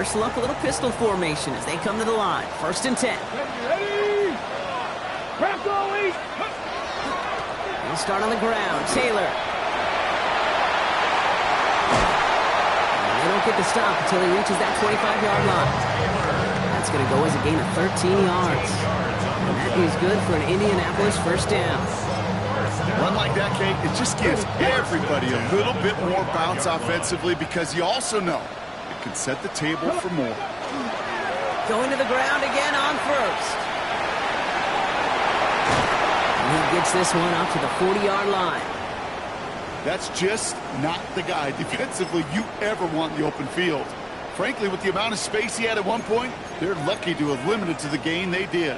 First look, a little pistol formation as they come to the line. 1st and 10. Ready? Crap going! They'll start on the ground. Taylor. And they don't get the stop until he reaches that 25-yard line. That's going to go as a gain of 13 yards. And that is good for an Indianapolis first down. Run like that, Kate, it just gives everybody a little bit more bounce offensively because you also know it can set the table for more. Going to the ground again on 1st. And he gets this one up to the 40-yard line. That's just not the guy defensively you ever want in the open field. Frankly, with the amount of space he had at one point, they're lucky to have limited to the gain they did.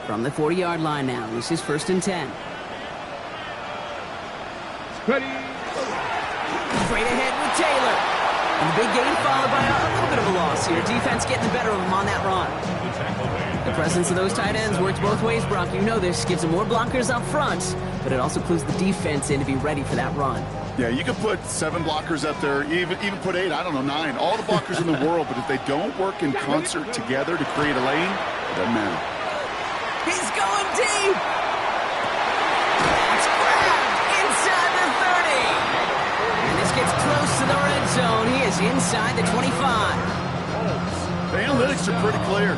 From the 40-yard line now, this is 1st and 10. Ready? Straight ahead with Taylor. And the big gain followed by a little bit of a loss here. Defense getting the better of him on that run. The presence of those tight ends works both ways, Brock. You know this. Gives them more blockers up front, but it also clues the defense in to be ready for that run. Yeah, you can put 7 blockers up there, even put 8, I don't know, 9. All the blockers in the world, but if they don't work in concert together to create a lane, it doesn't matter. He's going deep. That's grabbed inside the 30. And this gets close to the red zone. He is inside the 25. The analytics are pretty clear.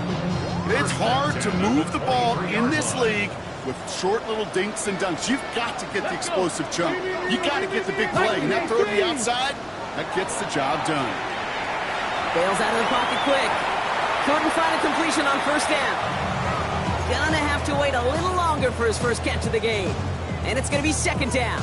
It's hard to move the ball in this league with short little dinks and dunks. You've got to get the explosive chunk. You got to get the big play. And that throw to the outside, that gets the job done. Bails out of the pocket quick. Couldn't find a completion on 1st down. Gonna have to wait a little longer for his first catch of the game. And it's gonna be 2nd down.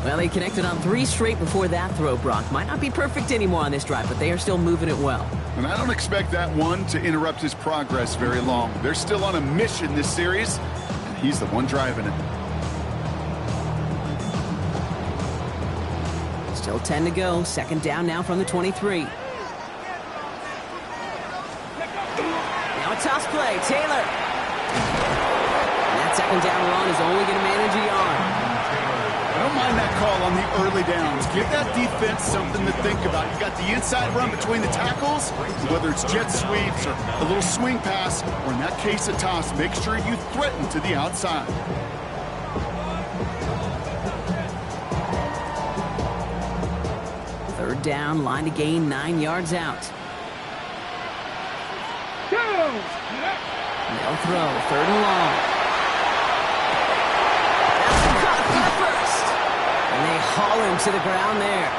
Well, he connected on 3 straight before that throw, Brock. Might not be perfect anymore on this drive, but they are still moving it well. And I don't expect that one to interrupt his progress very long. They're still on a mission this series, and he's the one driving it. Still 10 to go. 2nd down now from the 23. Now a toss play. Taylor. And that 2nd down run is only going to manage a yard. I don't mind that call on the early downs. Give that defense something to think about. You got the inside run between the tackles, whether it's jet sweeps or a little swing pass, or in that case a toss, make sure you threaten to the outside. Third down, line to gain 9 yards out. They'll throw, 3rd and long. And they haul him to the ground there.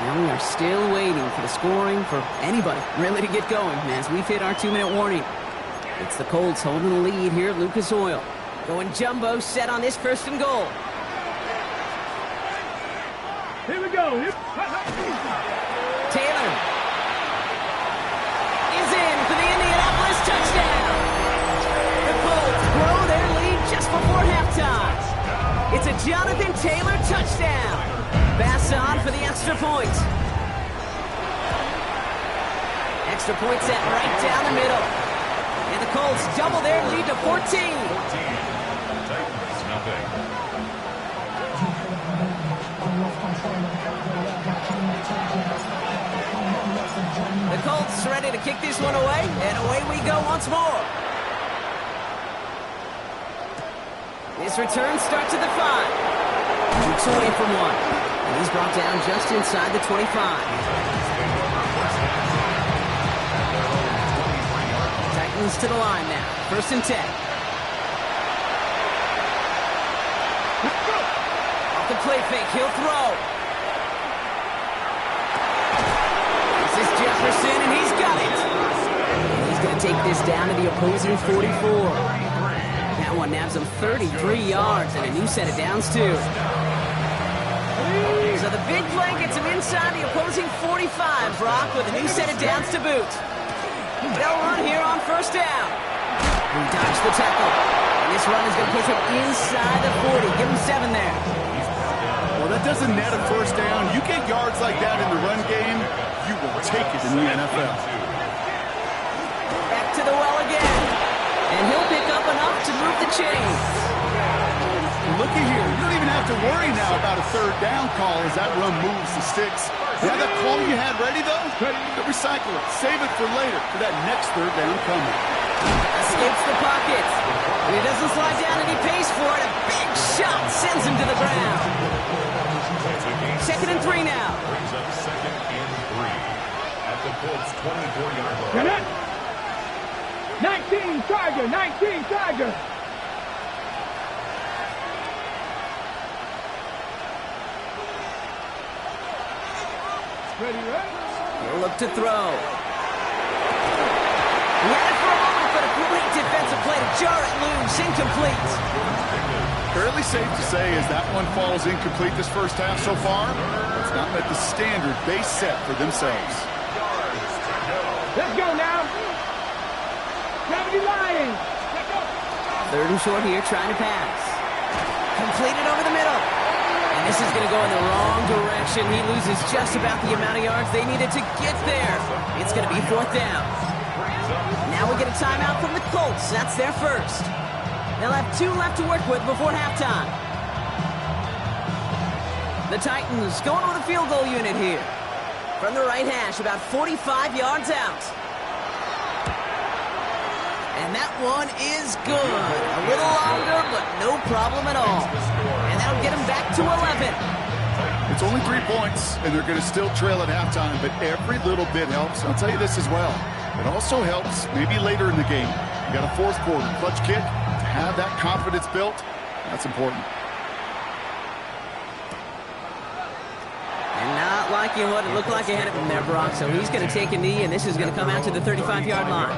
And we are still waiting for the scoring for anybody really to get going as we've hit our 2-minute warning. It's the Colts holding the lead here at Lucas Oil. Going jumbo set on this 1st and goal. Here we go. Taylor is in for the Indianapolis touchdown. The Colts grow their lead just before halftime. It's a Jonathan Taylor touchdown. Pass on for the extra point. Extra point set right down the middle. And the Colts double their lead to 14. The Colts ready to kick this one away, and away we go once more. This return starts at the 5. Looks away from one. And he's brought down just inside the 25. Titans to the line now. 1st and 10. Off the play fake, he'll throw. This is Jefferson, and he's got it. And he's going to take this down to the opposing 44. That one nabs him 33 yards and a new set of downs, too. So the big play gets him inside the opposing 45, Brock, with a new set of downs to boot. They'll run here on 1st down. He dodged the tackle. And this run is going to push him inside the 40. Give him 7 there. Well, that doesn't net a 1st down. You get yards like that in the run game, you will take it in the NFL. Back to the well again. And he'll pick up enough to move the chains. Looky here. You don't even have to worry now about a third down call as that run moves the sticks. Yeah, that call you had ready, though? Recycle it. Save it for later for that next third down coming. Escapes the pocket. And he doesn't slide down, and he pays for it. A big shot sends him to the ground. 2nd and 3 now. Brings up 2nd and 3 at the Colts 24-yard line. 19 Tiger, 19 Tiger. Ready, right? He'll look to throw. He had it for a moment, but a great defensive play to jar it loose. Incomplete. Fairly safe to say as that one falls incomplete this first half so far, it's not met the standard they set for themselves. Let's go now. Gravity line. 3rd and short here, trying to pass. Completed over the middle. And this is going to go in the wrong direction. He loses just about the amount of yards they needed to get there. It's going to be 4th down. Now we get a timeout from the Colts. That's their first. They'll have 2 left to work with before halftime. The Titans going with a field goal unit here. From the right hash, about 45 yards out. And that one is good. A little longer, but no problem at all. And that'll get them back to 11. It's only 3 points, and they're going to still trail at halftime, but every little bit helps. I'll tell you this as well. It also helps maybe later in the game. You got a 4th quarter clutch kick. To have that confidence built, that's important. And not liking what it looked like ahead of him there, Brock. So he's going to take a knee, and this is going to come out to the 35-yard line.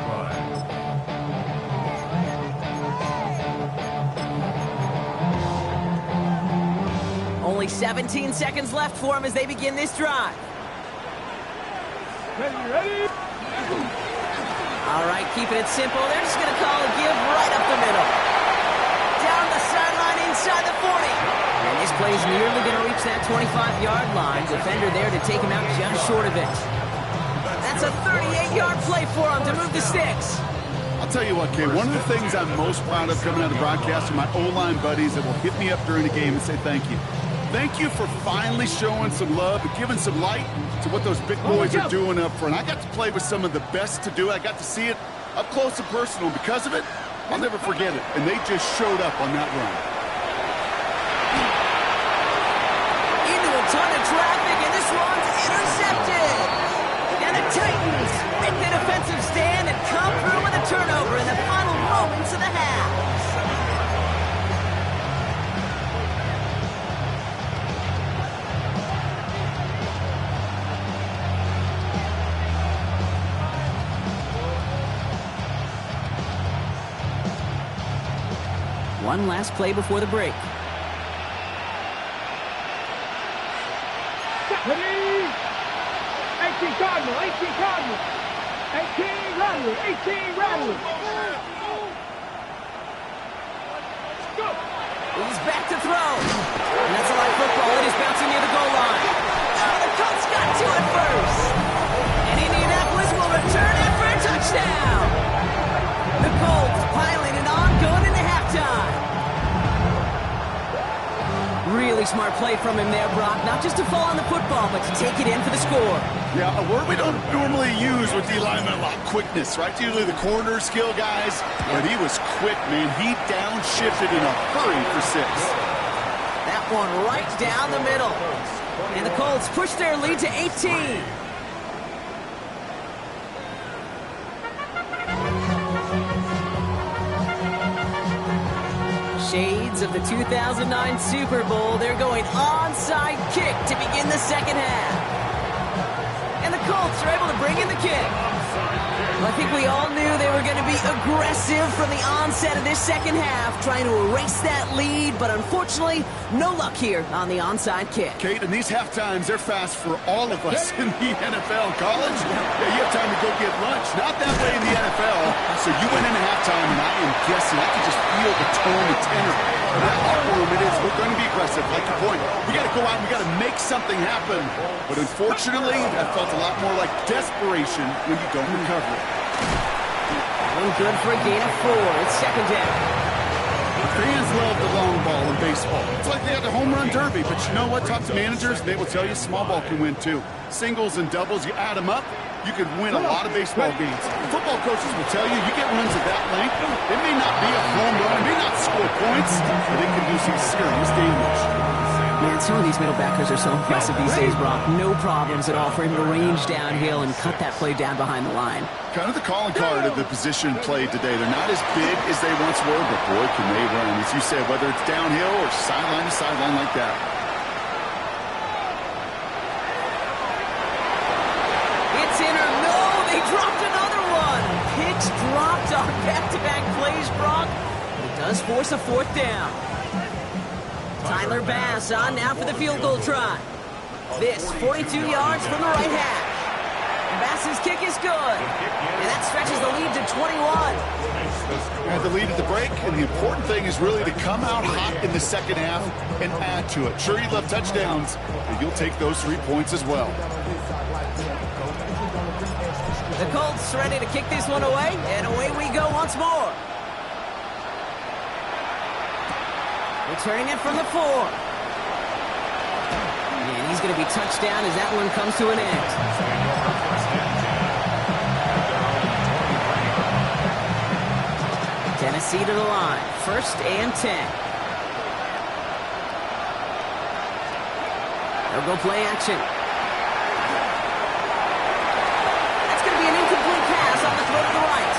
Only 17 seconds left for him as they begin this drive. Ready? All right, keeping it simple. They're just going to call a give right up the middle. Down the sideline inside the 40. And this play is nearly going to reach that 25-yard line. Defender there to take him out just short of it. That's a 38-yard play for him to move the sticks. I'll tell you what, Kay, one of the things I'm most proud of coming out of the broadcast are my O-line buddies that will hit me up during the game and say thank you. Thank you for finally showing some love and giving some light to what those big boys are doing up front. I got to play with some of the best to do it. I got to see it up close and personal. Because of it, I'll never forget it. And they just showed up on that run. Into a ton of traffic, and this one's intercepted. And the Titans make the defensive stand and come through with a turnover in the final moments of the half. One last play before the break. Ready? 18 Cardinal, 18 Cardinal. 18 Rattler, 18 Rattler. Go. He's back to throw. And that's a live football. It is bouncing near the goal line. Oh, the Colts got to it first. And Indianapolis will return it for a touchdown. The Colts piling it on, going into halftime. Really smart play from him there, Brock. Not just to fall on the football, but to take it in for the score. Yeah, a word we don't normally use with D linemen a lot. Quickness, right? Usually the corner skill guys. But he was quick, man. He downshifted in a hurry for 6. That one right down the middle. And the Colts push their lead to 18. Shades of the 2009 Super Bowl. They're going onside kick to begin the second half. And the Colts are able to bring in the kick. Well, I think we all knew they were going to be aggressive from the onset of this second half, trying to erase that lead, but unfortunately, no luck here on the onside kick. Kate, and these half times, they're fast for all of us in the NFL. College, yeah, you have time to go get lunch. Not that way in the NFL. So you went into halftime, and I am guessing I can just feel the tone and tenor of that locker room. It is, we're going to be aggressive, like your point. We got to go out and we got to make something happen. But unfortunately, that felt a lot more like desperation when you don't recover it. One good for a gain of 4. It's second down. Fans love the long ball in baseball. It's like they had the home run derby, but you know what? Talk to managers, they will tell you small ball can win too. Singles and doubles, you add them up, you can win a lot of baseball games. Football coaches will tell you, you get runs of that length, it may not be a home run, it may not score points, but it can do some serious damage. Man, some of these middle backers are so impressive these days, Brock. No problems at all for him to range downhill and cut that play down behind the line. Kind of the calling card of the position played today. They're not as big as they once were, but boy, can they run. As you said, whether it's downhill or sideline to sideline like that. It's in or no, they dropped another one. Picks dropped on back-to-back plays, Brock. It does force a fourth down. Tyler Bass on now for the field goal try. This 42 yards from the right half. Bass's kick is good. And that stretches the lead to 21. Had the lead at the break, and the important thing is really to come out hot in the second half and add to it. Sure, you left touchdowns, but you'll take those 3 points as well. The Colts ready to kick this one away, and away we go once more. Returning it from the 4. And he's going to be touched down as that one comes to an end. Tennessee to the line. 1st and 10. They'll go play action. That's going to be an incomplete pass on the throw to the right.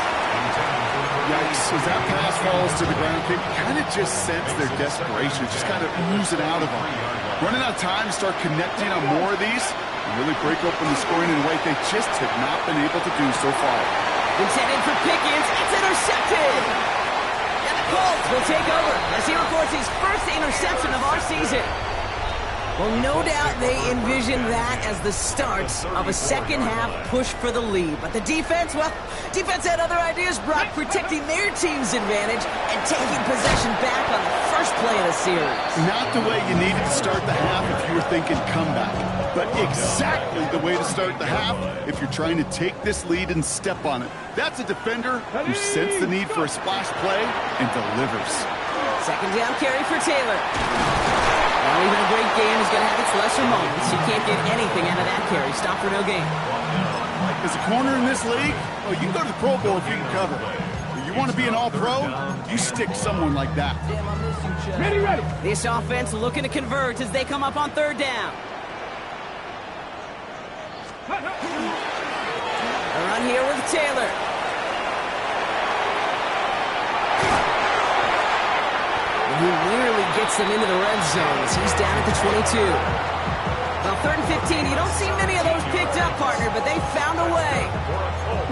Yikes, as that pass falls to the ground, you kind of just sense their desperation, just kind of oozing out of them. Running out of time to start connecting on more of these and really break open the scoring in a way they just have not been able to do so far. Intended for Pickens, it's intercepted! And the Colts will take over as he records his first interception of our season. Well, no doubt they envisioned that as the start of a second-half push for the lead. But the defense, well, defense had other ideas, Brock, protecting their team's advantage and taking possession back on the first play of the series. Not the way you needed to start the half if you were thinking comeback, but exactly the way to start the half if you're trying to take this lead and step on it. That's a defender who sensed the need for a splash play and delivers. Second down carry for Taylor. Well, even a great game is going to have its lesser moments. You can't get anything out of that carry. Stop for no gain. As a corner in this league, oh, you can go to the Pro Bowl if you can cover. If you want to be an all-pro, you stick someone like that. Ready, ready. This offense looking to convert as they come up on 3rd down. A run here with Taylor. He nearly gets them into the red zone as he's down at the 22. Well, 3rd and 15, you don't see many of those picked up, partner, but they found a way.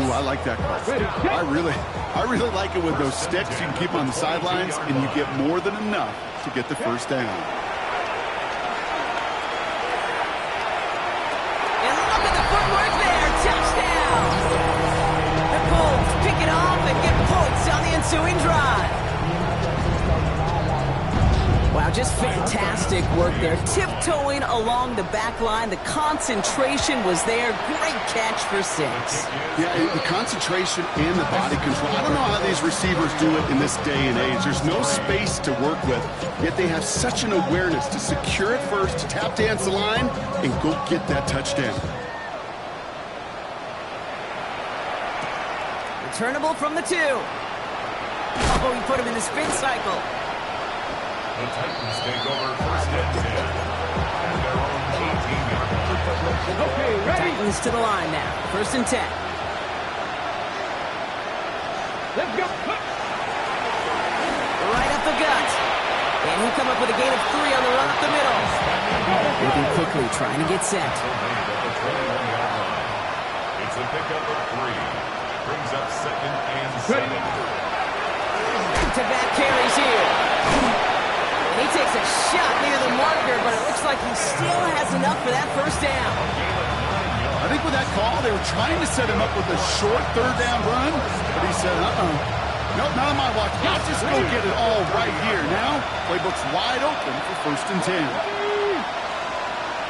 Ooh, I like that call. I really like it with those sticks you can keep on the sidelines, and you get more than enough to get the first down. And look at the footwork there, touchdown! The Colts pick it off and get points on the ensuing drive. Wow, just fantastic work there. Tiptoeing along the back line. The concentration was there. Great catch for 6. Yeah, the concentration and the body control. I don't know how these receivers do it in this day and age. There's no space to work with, yet they have such an awareness to secure it first, to tap dance the line, and go get that touchdown. Returnable from the 2. Oh, he put him in the spin cycle. The Titans take over 1st and 10 at their own 18-yard line. Okay, ready. Titans to the line now. 1st and 10. Let's go. Right up the gut. And he'll come up with a gain of 3 on the run up the middle. Moving quickly, trying to get set. At the 21-yard line. It's a pickup of 3. Brings up 2nd and 7. Back-to-back carries here. He takes a shot near the marker, but it looks like he still has enough for that first down. I think with that call, they were trying to set him up with a short 3rd down run, but he said, nope, not on my watch. I'll just go get it all right here. Now, playbook's wide open for 1st and 10.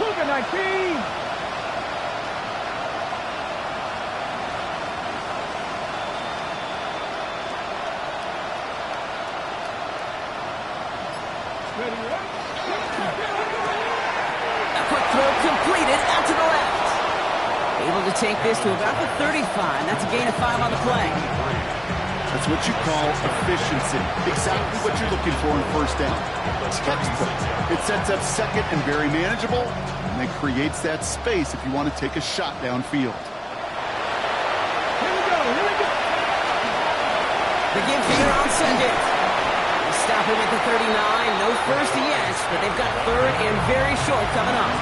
Look at 19. to take this to about the 35. That's a gain of 5 on the play. That's what you call efficiency. Exactly what you're looking for in first down. Textbook. It sets up second and very manageable, and then creates that space if you want to take a shot downfield. Here we go. The give here on second. They stop him at the 39. No first yet, but they've got third and very short coming up.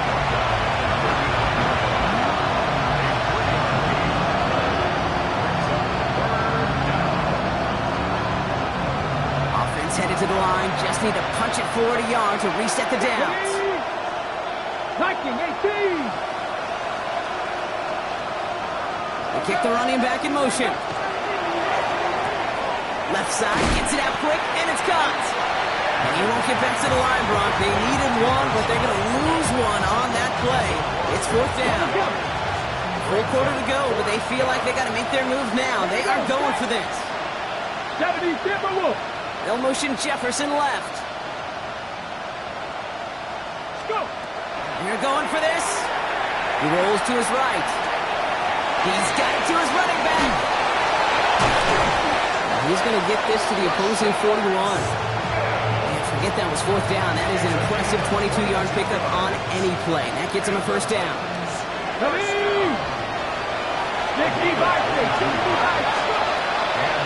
Offense headed to the line. Just need to punch it forward a yard to reset the downs. Viking 18. They kick the running back in motion. Left side, gets it out quick, and it's caught. And he won't get back to the line, Brock. They needed one, but they're going to lose one on that play. It's fourth down. Full quarter to go, but they feel like they got to make their move now. They are going for this. 70 Timberwolves. They'll motion Jefferson left. Go. They're going for this. He rolls to his right. He's got it to his running back. He's going to get this to the opposing 41. And forget that was fourth down. That is an impressive 22-yard pickup on any play. That gets him a first down.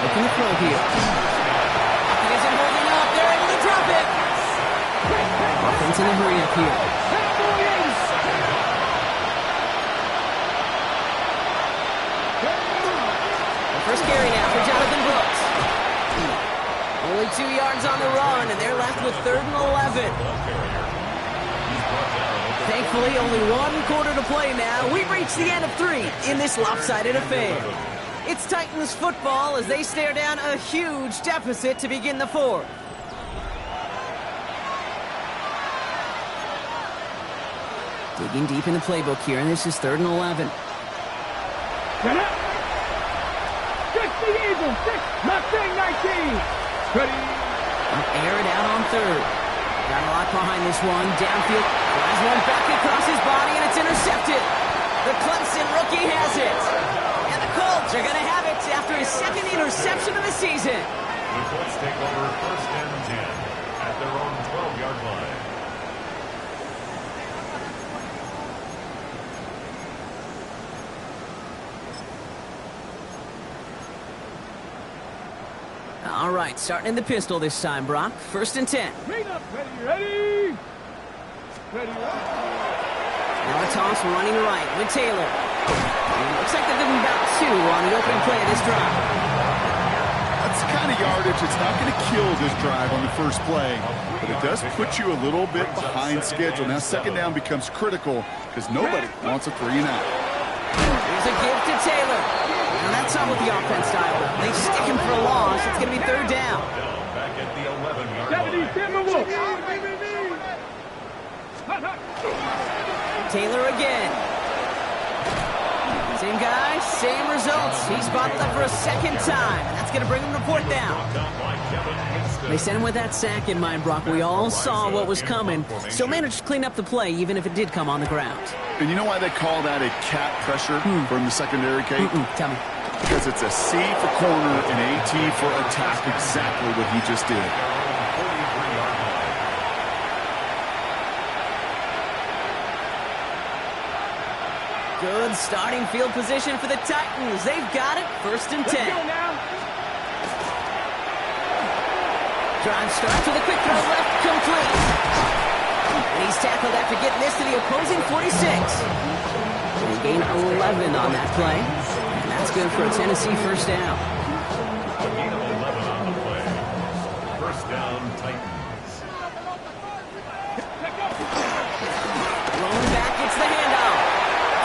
Looking to throw here. He isn't holding up. They're able to drop it. Offense in a hurry up here. First carry now for Jonathan Brooks. Only 2 yards on the run, and they're left with 3rd and 11. Thankfully, only 1 quarter to play now. We've reached the end of 3 in this lopsided affair. It's Titans football as they stare down a huge deficit to begin the 4th. Digging deep in the playbook here, and this is 3rd and 11. The Eagles, 6, Mustang 19. Ready. Air it out on 3rd. Got a lot behind this one. Downfield. Flies one back across his body, and it's intercepted. The Clemson rookie has it. And the Colts are going to have it after his 2nd interception of the season. The Colts take over 1st and 10 at their own 12-yard line. All right, starting in the pistol this time, Brock. 1st and 10. Ready. Ready. Now a toss running right with Taylor. And it looks like they're giving about 2 on the opening play of this drive. That's the kind of yardage it's not going to kill this drive on the first play, but it does put you a little bit behind schedule. Now 2nd down becomes critical because nobody wants a 3 and out. Here's a give to Taylor. And that's not what the offense dialed up. They stick him for a loss. It's going to be 3rd down. Back at the 11-yard 70 Timberwolves. Taylor again. Same guy, same results. He's bottled up for a 2nd time. And that's going to bring him to 4th down. They sent him with that sack in mind, Brock. We all saw what was coming. Still managed to clean up the play, even if it did come on the ground. And you know why they call that a cat pressure from the secondary, Kate? Tell me. Because it's a C for corner and a T for attack, exactly what he just did. Good starting field position for the Titans. They've got it. 1st and 10. Let's go now. Drive starts with a quick throw left, complete. And he's tackled after getting this to the opposing 46. They gain 11 on that play. And that's good for a Tennessee 1st down. A gain of 11 on the play. 1st down, Titans. Rolling back, it's the handoff.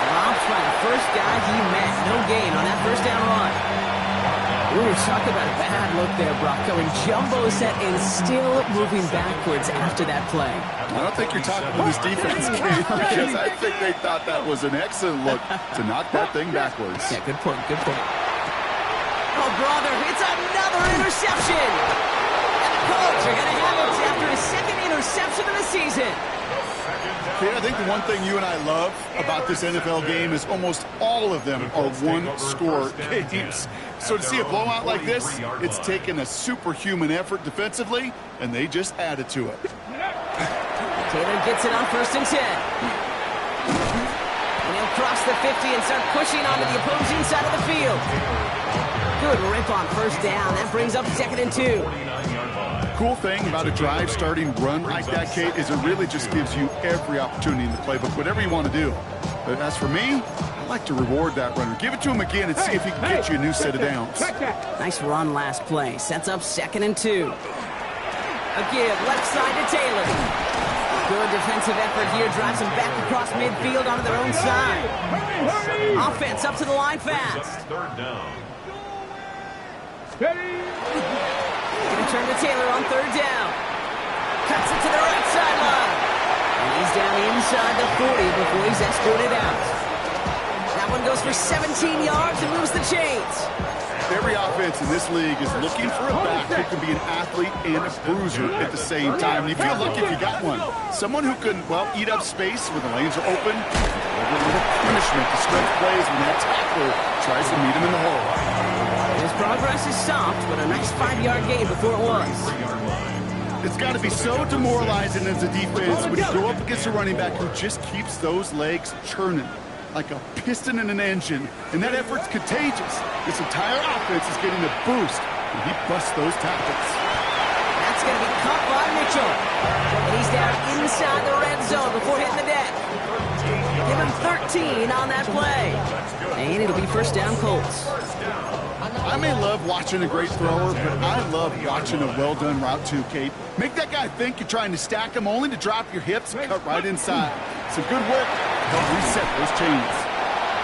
Dropped by the first guy he met. No gain on that 1st down run. Ooh, talk about a bad look there, Brock. Going jumbo set and still moving backwards after that play. I don't think you're talking to this defense, Kate, because I think they thought that was an excellent look to knock that thing backwards. Yeah, good point, good point. Oh, brother, it's another interception! And the Colts are going to have it after his 2nd interception of the season. Okay, I think the one thing you and I love about this NFL game is almost all of them are one-score games. So to see a blowout like this, it's taken a superhuman effort defensively, and they just added to it. Taylor gets it on 1st and 10. And he'll cross the 50 and start pushing onto the opposing side of the field. Good rip on 1st down. That brings up 2nd and 2. Cool thing about a drive starting run like that, Kate, is it really just gives you every opportunity in the playbook, whatever you want to do. But as for me, I like to reward that runner. Give it to him again and see if he can get you a new set of downs. Nice run last play. Sets up 2nd and 2. A give left side to Taylor. Good defensive effort here. Drives him back across midfield onto their own side. Offense up to the line fast. 3rd down. Ready? Gonna turn to Taylor on 3rd down. Cuts it to the right sideline. And he's down inside the 40 before he's escorted out. That one goes for 17 yards and moves the chains. Every offense in this league is looking for a back who can be an athlete and a bruiser at the same time. And you feel lucky if you got one. Someone who can, well, eat up space when the lanes are open. A little punishment to stretch plays when that tackler tries to meet him in the hole. His progress is stopped, but a nice 5-yard gain before it was. It's got to be so demoralizing as a defense when you go up against a running back who just keeps those legs churning like a piston in an engine, and that effort's contagious. This entire offense is getting a boost when he busts those tackles. That's going to be caught by Mitchell. And he's down inside the red zone before hitting the deck. Give him 13 on that play. And it'll be 1st down Colts. I may love watching a great thrower, but I love watching a well-done route too, Kate. Make that guy think you're trying to stack him only to drop your hips and cut right inside. Some good work to help reset those chains.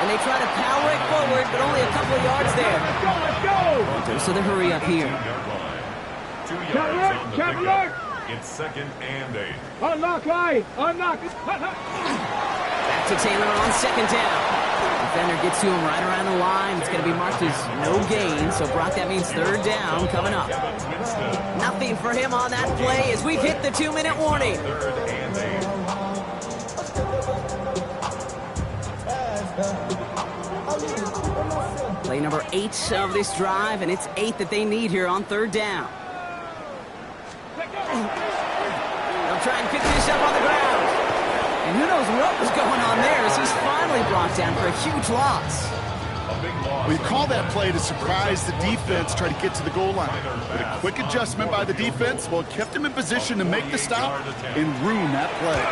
And they try to power it forward, but only a couple of yards there. Let's go! Dose of the hurry up here. 2 yards on the pickup. It's 2nd and 8. Unlock line! Unlock! Back to Taylor on 2nd down. Defender gets to him right around the line. It's going to be marked as no gain, so Brock, that means 3rd down coming up. Nothing for him on that play as we've hit the 2-minute warning. 3rd and 8. Play number 8 of this drive, and it's 8 that they need here on 3rd down. They'll try and pick this up on the ground. And who knows what was going on there as he's finally brought down for a huge loss. Well, you call that play to surprise the defense, try to get to the goal line. But a quick adjustment by the defense, well, it kept him in position to make the stop and ruin that play.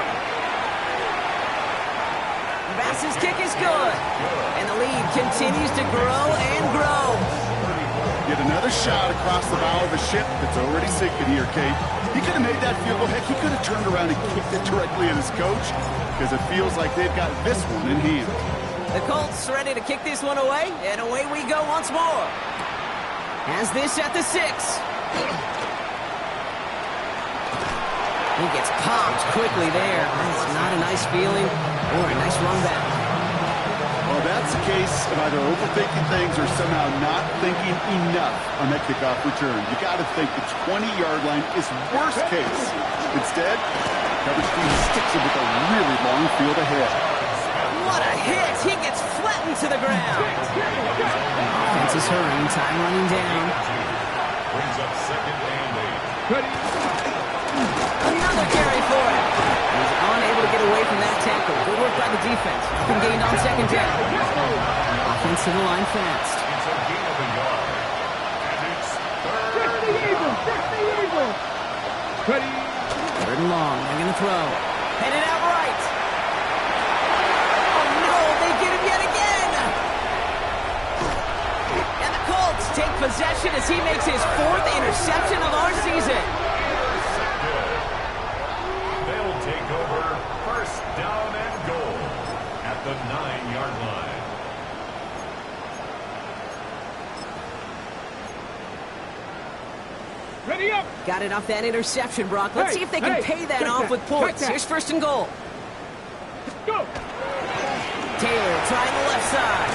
Bass's kick is good. And the lead continues to grow and grow. Get another shot across the bow of a ship that's already sinking here, Kate. He could have made that field goal. Heck, he could have turned around and kicked it directly at his coach because it feels like they've got this one in hand. The Colts ready to kick this one away, and away we go once more. Has this at the 6. He gets popped quickly there. That's not a nice feeling or a nice run back. Well, that's a case of either overthinking things or somehow not thinking enough on that kickoff return. You got to think the 20-yard line is worst case. Instead, coverage team sticks it with a really long field ahead. What a hit! He gets flattened to the ground. Offense is hurrying, time running down. Brings up 2nd and 8. Ready? Another carry for him. He's unable to get away from that tackle. Good work by the defense. Nothing gained on 2nd down. Offense to the line fast. It's a gain of a yard. And it's 3rd Check the eagle! Check the eagle! Ready? 3rd and long. They're going to throw. Headed out right. Oh, no. They get him yet again. And the Colts take possession as he makes his 4th interception of our season. They'll take over 1st down and goal at the 9-yard line. Ready up! Got it off that interception, Brock. Let's see if they can pay that check off that, with points. check that. Here's 1st and goal. Go! Taylor trying the left side.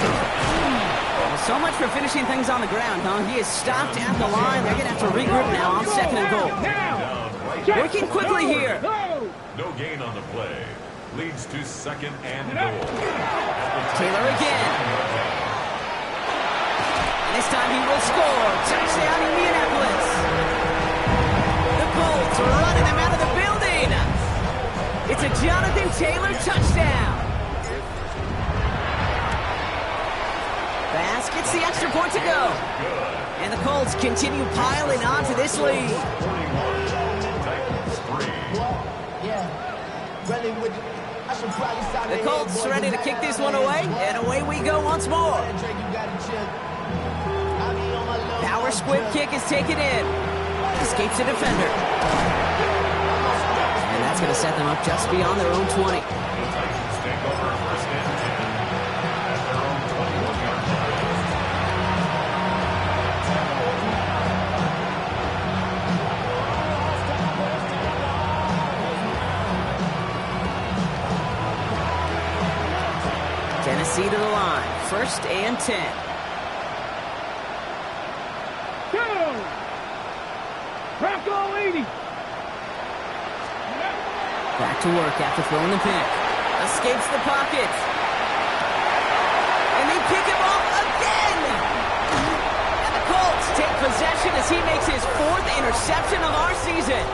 Well, so much for finishing things on the ground, huh? He is stopped at the line. They're going to have to regroup now on 2nd and goal. Now! Working quickly here. Go! No gain on the play. Leads to second and goal. Taylor again. And this time he will score. Touchdown, Indianapolis. The Colts running them out of the building. It's a Jonathan Taylor touchdown. Bass gets the extra point to go. And the Colts continue piling on to this lead. The Colts ready to kick this one away, and away we go once more. Power squib kick is taken in. Escapes the defender. And that's going to set them up just beyond their own 20. Tennessee to the line. 1st and 10. Bronco 80. Back to work after throwing the pick. Escapes the pocket. And they pick him off again. And the Colts take possession as he makes his 4th interception of our season.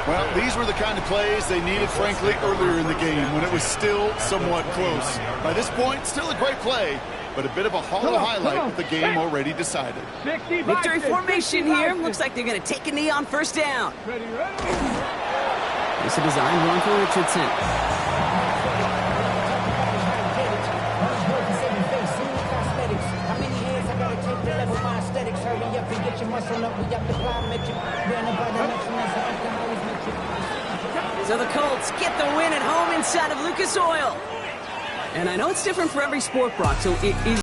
Well, these were the kind of plays they needed, frankly, earlier in the game when it was still somewhat close. By this point, still a great play, but a bit of a hollow highlight with the game already decided. Victory formation here. Looks like they're going to take a knee on 1st down. Ready. It's a design run for Richardson. So the Colts get the win at home inside of Lucas Oil. And I know it's different for every sport, Brock, so it is